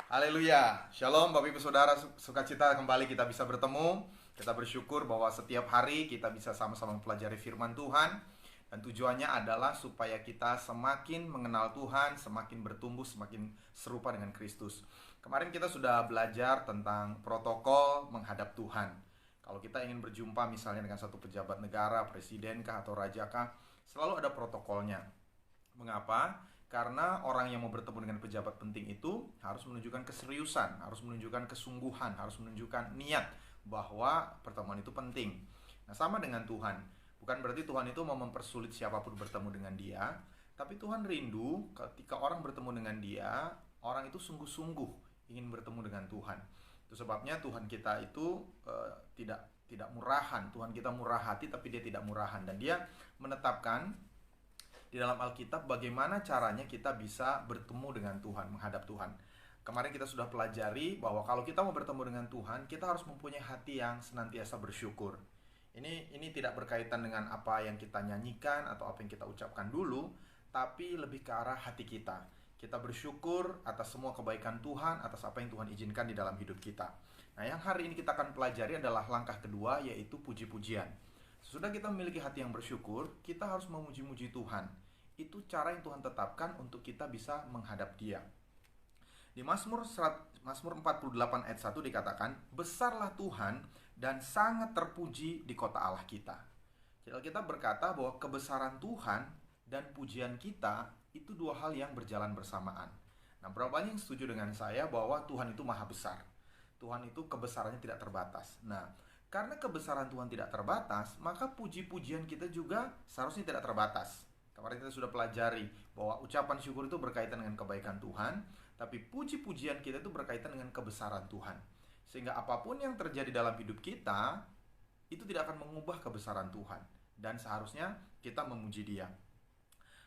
Haleluya. Shalom Bapak Ibu Saudara, sukacita kembali kita bisa bertemu. Kita bersyukur bahwa setiap hari kita bisa sama-sama mempelajari firman Tuhan. Dan tujuannya adalah supaya kita semakin mengenal Tuhan, semakin bertumbuh, semakin serupa dengan Kristus. Kemarin kita sudah belajar tentang protokol menghadap Tuhan. Kalau kita ingin berjumpa misalnya dengan satu pejabat negara, presiden kah atau raja kah, selalu ada protokolnya. Mengapa? Karena orang yang mau bertemu dengan pejabat penting itu harus menunjukkan keseriusan, harus menunjukkan kesungguhan, harus menunjukkan niat bahwa pertemuan itu penting. Nah, sama dengan Tuhan. Bukan berarti Tuhan itu mau mempersulit siapapun bertemu dengan dia, tapi Tuhan rindu ketika orang bertemu dengan dia, orang itu sungguh-sungguh ingin bertemu dengan Tuhan. Itu sebabnya Tuhan kita itu tidak murahan. Tuhan kita murah hati tapi dia tidak murahan, dan dia menetapkan di dalam Alkitab bagaimana caranya kita bisa bertemu dengan Tuhan, menghadap Tuhan. Kemarin kita sudah pelajari bahwa kalau kita mau bertemu dengan Tuhan, kita harus mempunyai hati yang senantiasa bersyukur. Ini tidak berkaitan dengan apa yang kita nyanyikan atau apa yang kita ucapkan dulu, tapi lebih ke arah hati kita. Kita bersyukur atas semua kebaikan Tuhan, atas apa yang Tuhan izinkan di dalam hidup kita. Nah, yang hari ini kita akan pelajari adalah langkah kedua, yaitu puji-pujian. Sesudah kita memiliki hati yang bersyukur, kita harus memuji-muji Tuhan. Itu cara yang Tuhan tetapkan untuk kita bisa menghadap Dia. Di Mazmur 48 ayat 1 dikatakan, "Besarlah Tuhan dan sangat terpuji di kota Allah kita." Jadi kita berkata bahwa kebesaran Tuhan dan pujian kita itu dua hal yang berjalan bersamaan. Nah, berapa banyak yang setuju dengan saya bahwa Tuhan itu maha besar? Tuhan itu kebesarannya tidak terbatas. Nah, karena kebesaran Tuhan tidak terbatas, maka puji-pujian kita juga seharusnya tidak terbatas. Kemarin kita sudah pelajari bahwa ucapan syukur itu berkaitan dengan kebaikan Tuhan, tapi puji-pujian kita itu berkaitan dengan kebesaran Tuhan. Sehingga apapun yang terjadi dalam hidup kita, itu tidak akan mengubah kebesaran Tuhan. Dan seharusnya kita memuji Dia.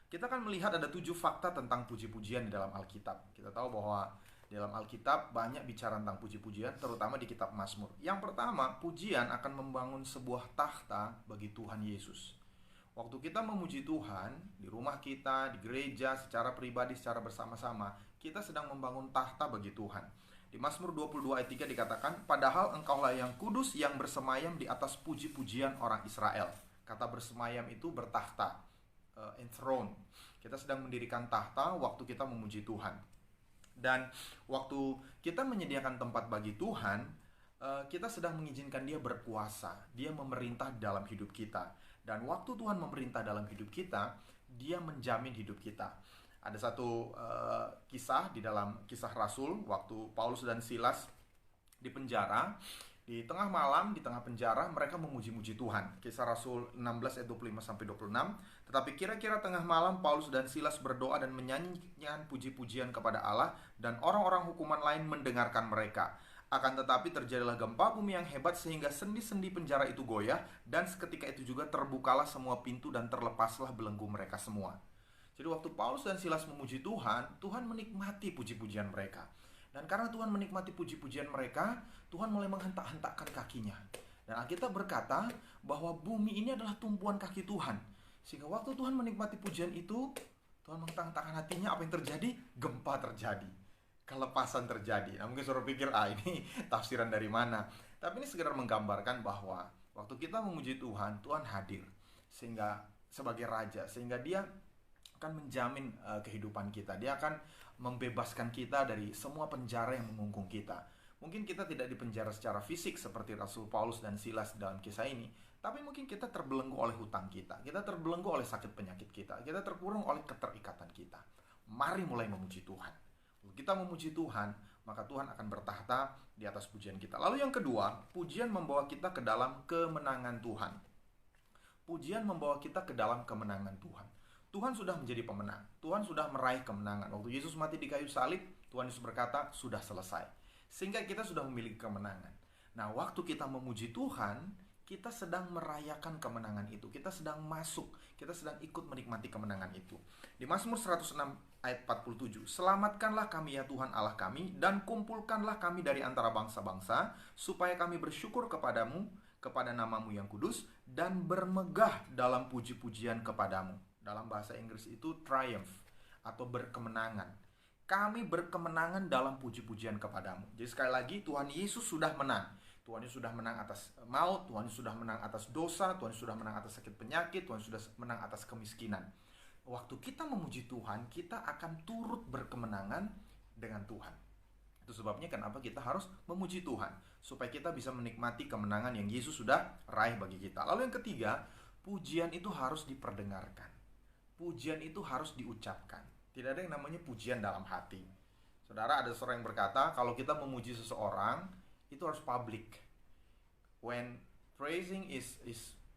Kita akan melihat ada 7 fakta tentang puji-pujian di dalam Alkitab. Kita tahu bahwa di dalam Alkitab banyak bicara tentang puji-pujian, terutama di kitab Mazmur. Yang pertama, pujian akan membangun sebuah tahta bagi Tuhan Yesus. Waktu kita memuji Tuhan, di rumah kita, di gereja, secara pribadi, secara bersama-sama, kita sedang membangun tahta bagi Tuhan. Di Mazmur 22 ayat 3 dikatakan, "Padahal engkaulah yang kudus yang bersemayam di atas puji-pujian orang Israel." Kata bersemayam itu bertahta, enthroned. Kita sedang mendirikan tahta waktu kita memuji Tuhan. Dan waktu kita menyediakan tempat bagi Tuhan, kita sedang mengizinkan Dia berkuasa. Dia memerintah dalam hidup kita. Dan waktu Tuhan memerintah dalam hidup kita, Dia menjamin hidup kita. Ada satu kisah di dalam Kisah Rasul, waktu Paulus dan Silas di penjara. Di tengah malam, di tengah penjara, mereka memuji-muji Tuhan. Kisah Rasul 16 ayat 25-26. Tetapi kira-kira tengah malam, Paulus dan Silas berdoa dan menyanyikan puji-pujian kepada Allah, dan orang-orang hukuman lain mendengarkan mereka. Akan tetapi terjadilah gempa bumi yang hebat sehingga sendi-sendi penjara itu goyah, dan seketika itu juga terbukalah semua pintu dan terlepaslah belenggu mereka semua. Jadi waktu Paulus dan Silas memuji Tuhan, Tuhan menikmati puji-pujian mereka. Dan karena Tuhan menikmati puji-pujian mereka, Tuhan mulai menghentak-hentakkan kakinya. Dan Alkitab berkata bahwa bumi ini adalah tumpuan kaki Tuhan. Sehingga waktu Tuhan menikmati pujian itu, Tuhan menghentak-hentakkan hatinya, apa yang terjadi? Gempa terjadi, kelepasan terjadi. Nah, mungkin saudara pikir, ini tafsiran dari mana? Tapi ini sekedar menggambarkan bahwa waktu kita memuji Tuhan, Tuhan hadir sehingga sebagai raja, sehingga Dia akan menjamin kehidupan kita. Dia akan membebaskan kita dari semua penjara yang mengungkung kita. Mungkin kita tidak dipenjara secara fisik seperti Rasul Paulus dan Silas dalam kisah ini, tapi mungkin kita terbelenggu oleh hutang kita, kita terbelenggu oleh sakit penyakit kita terkurung oleh keterikatan kita. Mari mulai memuji Tuhan. Kalau kita memuji Tuhan, maka Tuhan akan bertahta di atas pujian kita. Lalu yang kedua, pujian membawa kita ke dalam kemenangan Tuhan. Pujian membawa kita ke dalam kemenangan Tuhan. Tuhan sudah menjadi pemenang. Tuhan sudah meraih kemenangan. Waktu Yesus mati di kayu salib, Tuhan Yesus berkata, sudah selesai. Sehingga kita sudah memiliki kemenangan. Nah, waktu kita memuji Tuhan, kita sedang merayakan kemenangan itu. Kita sedang masuk, kita sedang ikut menikmati kemenangan itu. Di Mazmur 106 ayat 47, "Selamatkanlah kami ya Tuhan Allah kami, dan kumpulkanlah kami dari antara bangsa-bangsa, supaya kami bersyukur kepadamu, kepada namamu yang kudus, dan bermegah dalam puji-pujian kepadamu." Dalam bahasa Inggris itu triumph atau berkemenangan. kami berkemenangan dalam puji-pujian kepadamu. Jadi sekali lagi, Tuhan Yesus sudah menang. Tuhan Yesus sudah menang atas maut, Tuhan Yesus sudah menang atas dosa, Tuhan Yesus sudah menang atas sakit penyakit, Tuhan Yesus sudah menang atas kemiskinan. Waktu kita memuji Tuhan, kita akan turut berkemenangan dengan Tuhan. Itu sebabnya kenapa kita harus memuji Tuhan, supaya kita bisa menikmati kemenangan yang Yesus sudah raih bagi kita. Lalu yang ketiga, pujian itu harus diperdengarkan. Pujian itu harus diucapkan. Tidak ada yang namanya pujian dalam hati. Saudara, ada seorang yang berkata, kalau kita memuji seseorang, itu harus public. When praising is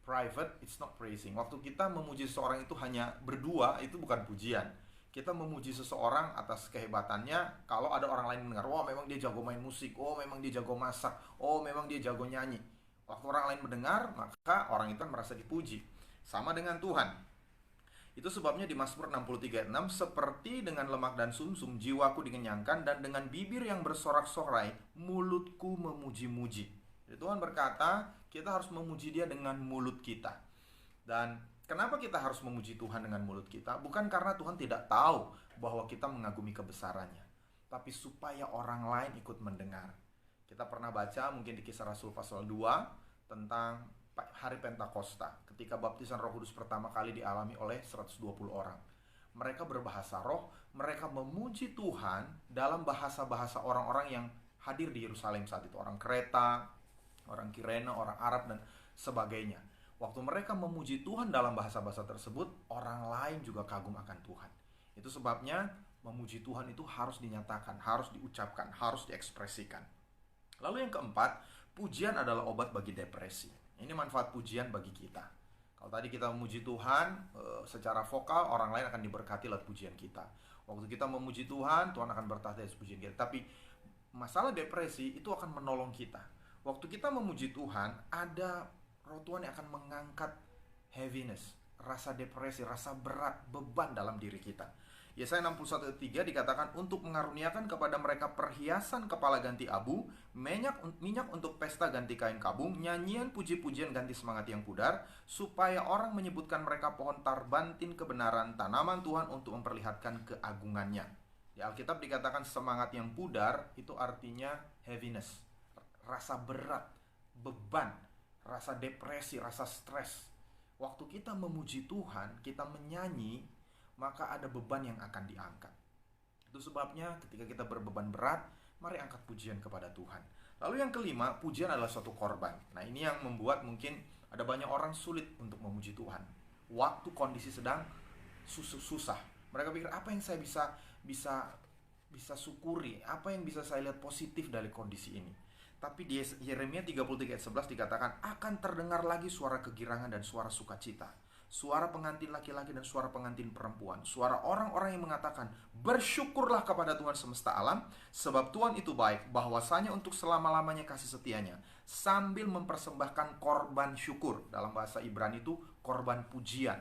private, it's not praising. Waktu kita memuji seseorang itu hanya berdua, itu bukan pujian. Kita memuji seseorang atas kehebatannya, kalau ada orang lain mendengar, wah memang dia jago main musik, oh memang dia jago masak, oh memang dia jago nyanyi. Waktu orang lain mendengar, maka orang itu merasa dipuji. Sama dengan Tuhan. Itu sebabnya di Mazmur 63 ayat 6, seperti dengan lemak dan sumsum jiwaku dikenyangkan, dan dengan bibir yang bersorak-sorai mulutku memuji-muji. Jadi Tuhan berkata, kita harus memuji Dia dengan mulut kita. Dan kenapa kita harus memuji Tuhan dengan mulut kita? Bukan karena Tuhan tidak tahu bahwa kita mengagumi kebesarannya, tapi supaya orang lain ikut mendengar. Kita pernah baca mungkin di Kisah Rasul pasal 2 tentang hari Pentakosta, ketika baptisan Roh Kudus pertama kali dialami oleh 120 orang. Mereka berbahasa roh, mereka memuji Tuhan dalam bahasa-bahasa orang-orang yang hadir di Yerusalem saat itu. Orang Kreta, orang Kirene, orang Arab, dan sebagainya. Waktu mereka memuji Tuhan dalam bahasa-bahasa tersebut, orang lain juga kagum akan Tuhan. Itu sebabnya memuji Tuhan itu harus dinyatakan, harus diucapkan, harus diekspresikan. Lalu yang keempat, pujian adalah obat bagi depresi. Ini manfaat pujian bagi kita. Kalau tadi kita memuji Tuhan secara vokal, orang lain akan diberkati lewat pujian kita. Waktu kita memuji Tuhan, Tuhan akan berkati lewat pujian kita. Tapi masalah depresi itu akan menolong kita. Waktu kita memuji Tuhan, ada roh Tuhan yang akan mengangkat heaviness, rasa depresi, rasa berat, beban dalam diri kita. Yesaya 61:3 dikatakan, untuk mengaruniakan kepada mereka perhiasan kepala ganti abu, minyak untuk pesta ganti kain kabung, nyanyian puji-pujian ganti semangat yang pudar, supaya orang menyebutkan mereka pohon tarbantin kebenaran, tanaman Tuhan untuk memperlihatkan keagungannya. Di Alkitab dikatakan semangat yang pudar, itu artinya heaviness, rasa berat, beban, rasa depresi, rasa stres. Waktu kita memuji Tuhan, kita menyanyi, maka ada beban yang akan diangkat. Itu sebabnya ketika kita berbeban berat, mari angkat pujian kepada Tuhan. Lalu yang kelima, pujian adalah suatu korban. Nah, ini yang membuat mungkin ada banyak orang sulit untuk memuji Tuhan. Waktu kondisi sedang susah, mereka pikir, apa yang saya bisa syukuri, apa yang bisa saya lihat positif dari kondisi ini. Tapi di Yeremia 33 ayat 11 dikatakan, akan terdengar lagi suara kegirangan dan suara sukacita, suara pengantin laki-laki dan suara pengantin perempuan, suara orang-orang yang mengatakan, bersyukurlah kepada Tuhan semesta alam, sebab Tuhan itu baik, bahwasanya untuk selama-lamanya kasih setianya, sambil mempersembahkan korban syukur. Dalam bahasa Ibrani itu korban pujian.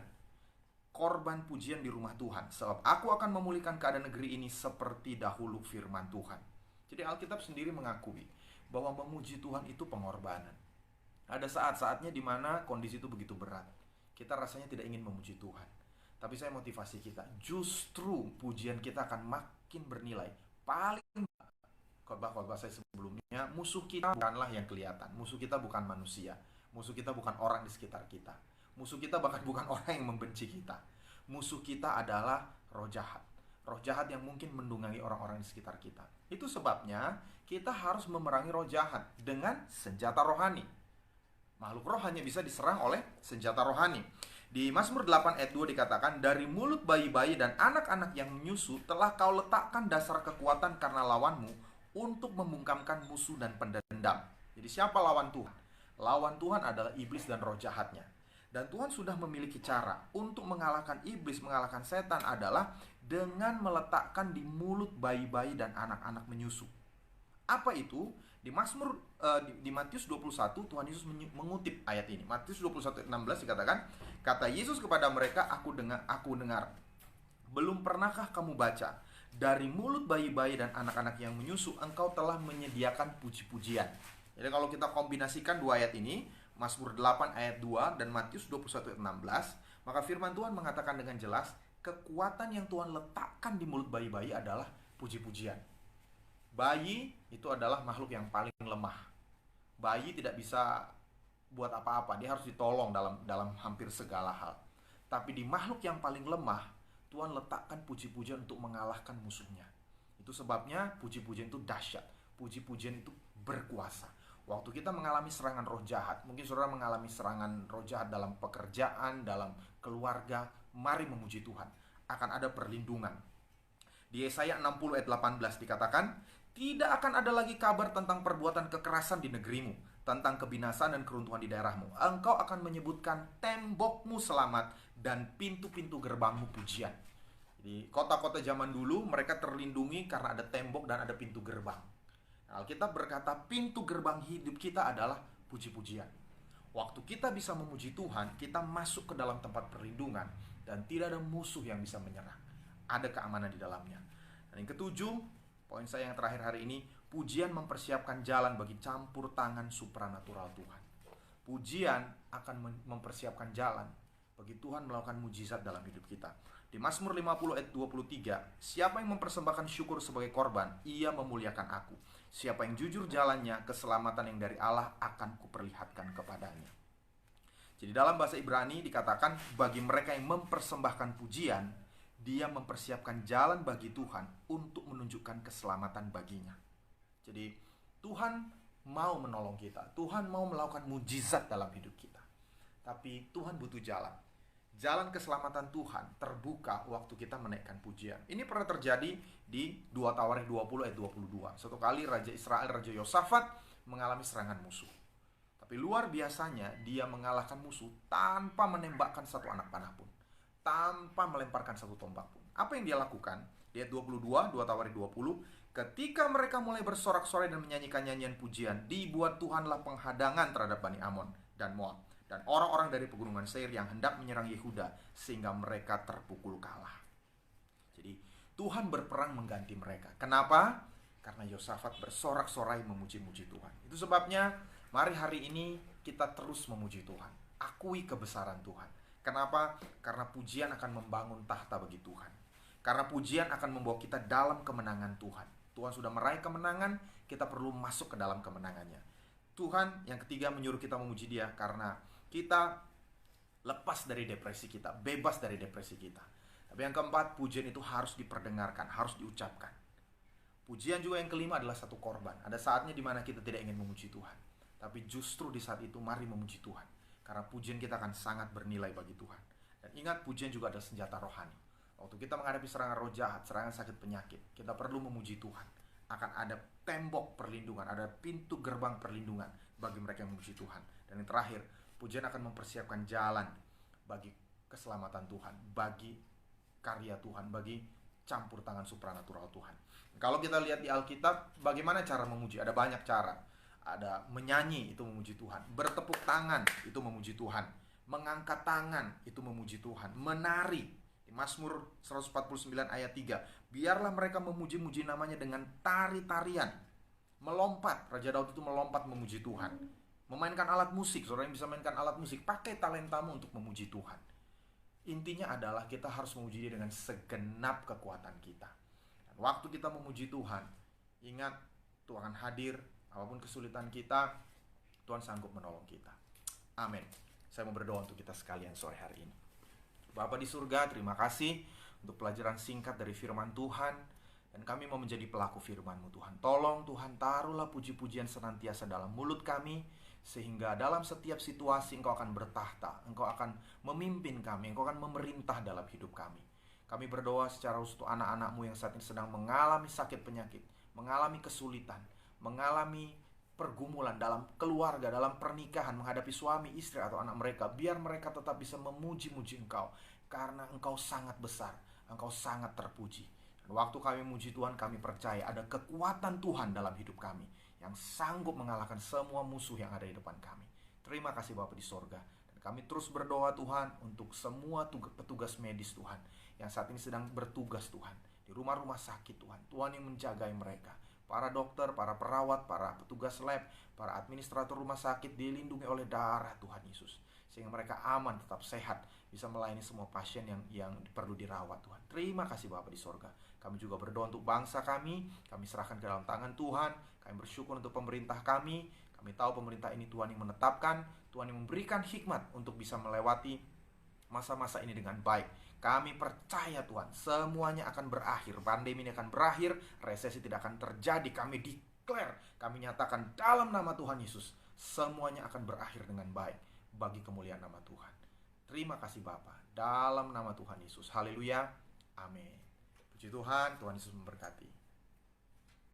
Korban pujian di rumah Tuhan, sebab aku akan memulihkan keadaan negeri ini seperti dahulu, firman Tuhan. Jadi Alkitab sendiri mengakui bahwa memuji Tuhan itu pengorbanan. Ada saat-saatnya di mana kondisi itu begitu berat, kita rasanya tidak ingin memuji Tuhan. Tapi saya motivasi kita, justru pujian kita akan makin bernilai. Paling khotbah-khotbah saya sebelumnya, musuh kita bukanlah yang kelihatan. Musuh kita bukan manusia. Musuh kita bukan orang di sekitar kita. Musuh kita bahkan bukan orang yang membenci kita. Musuh kita adalah roh jahat. Roh jahat yang mungkin mendungangi orang-orang di sekitar kita. Itu sebabnya kita harus memerangi roh jahat dengan senjata rohani. Makhluk roh hanya bisa diserang oleh senjata rohani. Di Mazmur 8 ayat 2 dikatakan, dari mulut bayi-bayi dan anak-anak yang menyusu telah kau letakkan dasar kekuatan karena lawanmu, untuk membungkamkan musuh dan pendendam. Jadi siapa lawan Tuhan? Lawan Tuhan adalah iblis dan roh jahatnya. Dan Tuhan sudah memiliki cara untuk mengalahkan iblis, mengalahkan setan adalah dengan meletakkan di mulut bayi-bayi dan anak-anak menyusu. Apa itu? Di Mazmur di Matius 21 Tuhan Yesus mengutip ayat ini. Matius 21:16 dikatakan, kata Yesus kepada mereka, aku dengar. Belum pernahkah kamu baca, dari mulut bayi-bayi dan anak-anak yang menyusu engkau telah menyediakan puji-pujian. Jadi kalau kita kombinasikan dua ayat ini, Mazmur 8 ayat 2 dan Matius 21 ayat 16, maka firman Tuhan mengatakan dengan jelas, kekuatan yang Tuhan letakkan di mulut bayi-bayi adalah puji-pujian. Bayi itu adalah makhluk yang paling lemah. Bayi tidak bisa buat apa-apa, dia harus ditolong dalam hampir segala hal. Tapi di makhluk yang paling lemah, Tuhan letakkan puji-pujian untuk mengalahkan musuhnya. Itu sebabnya puji-pujian itu dahsyat. Puji-pujian itu berkuasa. Waktu kita mengalami serangan roh jahat, mungkin saudara mengalami serangan roh jahat dalam pekerjaan, dalam keluarga, mari memuji Tuhan. Akan ada perlindungan. Di Yesaya 60 ayat 18 dikatakan, tidak akan ada lagi kabar tentang perbuatan kekerasan di negerimu, tentang kebinasaan dan keruntuhan di daerahmu. Engkau akan menyebutkan tembokmu selamat dan pintu-pintu gerbangmu pujian. Di kota-kota zaman dulu mereka terlindungi karena ada tembok dan ada pintu gerbang. Alkitab berkata pintu gerbang hidup kita adalah puji-pujian. Waktu kita bisa memuji Tuhan, kita masuk ke dalam tempat perlindungan dan tidak ada musuh yang bisa menyerang. Ada keamanan di dalamnya. Dan yang ketujuh, poin saya yang terakhir hari ini, pujian mempersiapkan jalan bagi campur tangan supranatural Tuhan. Pujian akan mempersiapkan jalan bagi Tuhan melakukan mujizat dalam hidup kita. Di Mazmur 50 ayat 23, siapa yang mempersembahkan syukur sebagai korban, ia memuliakan aku. Siapa yang jujur jalannya, keselamatan yang dari Allah akan kuperlihatkan kepadanya. Jadi dalam bahasa Ibrani dikatakan, bagi mereka yang mempersembahkan pujian, dia mempersiapkan jalan bagi Tuhan untuk menunjukkan keselamatan baginya. Jadi Tuhan mau menolong kita, Tuhan mau melakukan mujizat dalam hidup kita. Tapi Tuhan butuh jalan. Jalan keselamatan Tuhan terbuka waktu kita menaikkan pujian. Ini pernah terjadi di 2 Tawarikh 20 ayat 22. Suatu kali Raja Israel, Raja Yosafat mengalami serangan musuh. Tapi luar biasanya dia mengalahkan musuh tanpa menembakkan satu anak panah pun, tanpa melemparkan satu tombak pun. Apa yang dia lakukan? Di ayat 22, 2 Tawarikh 20, ketika mereka mulai bersorak-sorai dan menyanyikan nyanyian pujian, dibuat Tuhanlah penghadangan terhadap Bani Amon dan Moab dan orang-orang dari pegunungan Seir yang hendak menyerang Yehuda, sehingga mereka terpukul kalah. Jadi Tuhan berperang mengganti mereka. Kenapa? Karena Yosafat bersorak-sorai memuji-muji Tuhan. Itu sebabnya mari hari ini kita terus memuji Tuhan. Akui kebesaran Tuhan. Kenapa? Karena pujian akan membangun tahta bagi Tuhan. Karena pujian akan membawa kita dalam kemenangan Tuhan. Tuhan sudah meraih kemenangan, kita perlu masuk ke dalam kemenangannya. Tuhan yang ketiga menyuruh kita memuji Dia karena kita lepas dari depresi kita, bebas dari depresi kita. Tapi yang keempat, pujian itu harus diperdengarkan, harus diucapkan. Pujian juga yang kelima adalah satu korban. Ada saatnya di mana kita tidak ingin memuji Tuhan, tapi justru di saat itu mari memuji Tuhan, karena pujian kita akan sangat bernilai bagi Tuhan. Dan ingat, pujian juga adalah senjata rohani. Waktu kita menghadapi serangan roh jahat, serangan sakit penyakit, kita perlu memuji Tuhan. Akan ada tembok perlindungan, ada pintu gerbang perlindungan bagi mereka yang memuji Tuhan. Dan yang terakhir, pujian akan mempersiapkan jalan bagi keselamatan Tuhan, bagi karya Tuhan, bagi campur tangan supranatural Tuhan. Kalau kita lihat di Alkitab, bagaimana cara memuji? Ada banyak cara. Ada menyanyi, itu memuji Tuhan. Bertepuk tangan, itu memuji Tuhan. Mengangkat tangan, itu memuji Tuhan. Menari, di Mazmur 149 ayat 3, biarlah mereka memuji-muji namanya dengan tari-tarian. Melompat, Raja Daud itu melompat memuji Tuhan. Memainkan alat musik, saudara yang bisa mainkan alat musik, pakai talentamu untuk memuji Tuhan. Intinya adalah kita harus memuji Dia dengan segenap kekuatan kita. Dan waktu kita memuji Tuhan, ingat Tuhan hadir, apapun kesulitan kita, Tuhan sanggup menolong kita. Amin. Saya mau berdoa untuk kita sekalian sore hari ini. Bapa di surga, terima kasih untuk pelajaran singkat dari firman Tuhan. Dan kami mau menjadi pelaku firman-Mu Tuhan. Tolong Tuhan, taruhlah puji-pujian senantiasa dalam mulut kami, sehingga dalam setiap situasi Engkau akan bertahta, Engkau akan memimpin kami, Engkau akan memerintah dalam hidup kami. Kami berdoa secara khusus untuk anak-anak-Mu yang saat ini sedang mengalami sakit penyakit, mengalami kesulitan, mengalami pergumulan dalam keluarga, dalam pernikahan, menghadapi suami, istri, atau anak mereka. Biar mereka tetap bisa memuji-muji Engkau, karena Engkau sangat besar, Engkau sangat terpuji. Dan waktu kami memuji Tuhan, kami percaya ada kekuatan Tuhan dalam hidup kami yang sanggup mengalahkan semua musuh yang ada di depan kami. Terima kasih Bapa di sorga. Dan kami terus berdoa Tuhan untuk semua petugas medis Tuhan yang saat ini sedang bertugas Tuhan di rumah-rumah sakit Tuhan. Tuhan yang menjagai mereka. Para dokter, para perawat, para petugas lab, para administrator rumah sakit dilindungi oleh darah Tuhan Yesus, sehingga mereka aman, tetap sehat, bisa melayani semua pasien yang perlu dirawat Tuhan. Terima kasih Bapa di sorga. Kami juga berdoa untuk bangsa kami serahkan ke dalam tangan Tuhan. Kami bersyukur untuk pemerintah kami. Kami tahu pemerintah ini Tuhan yang menetapkan, Tuhan yang memberikan hikmat untuk bisa melewati masa-masa ini dengan baik. Kami percaya Tuhan, semuanya akan berakhir. Pandemi ini akan berakhir, resesi tidak akan terjadi. Kami declare, kami nyatakan dalam nama Tuhan Yesus, semuanya akan berakhir dengan baik bagi kemuliaan nama Tuhan. Terima kasih Bapa, dalam nama Tuhan Yesus. Haleluya. Amin. Puji Tuhan, Tuhan Yesus memberkati.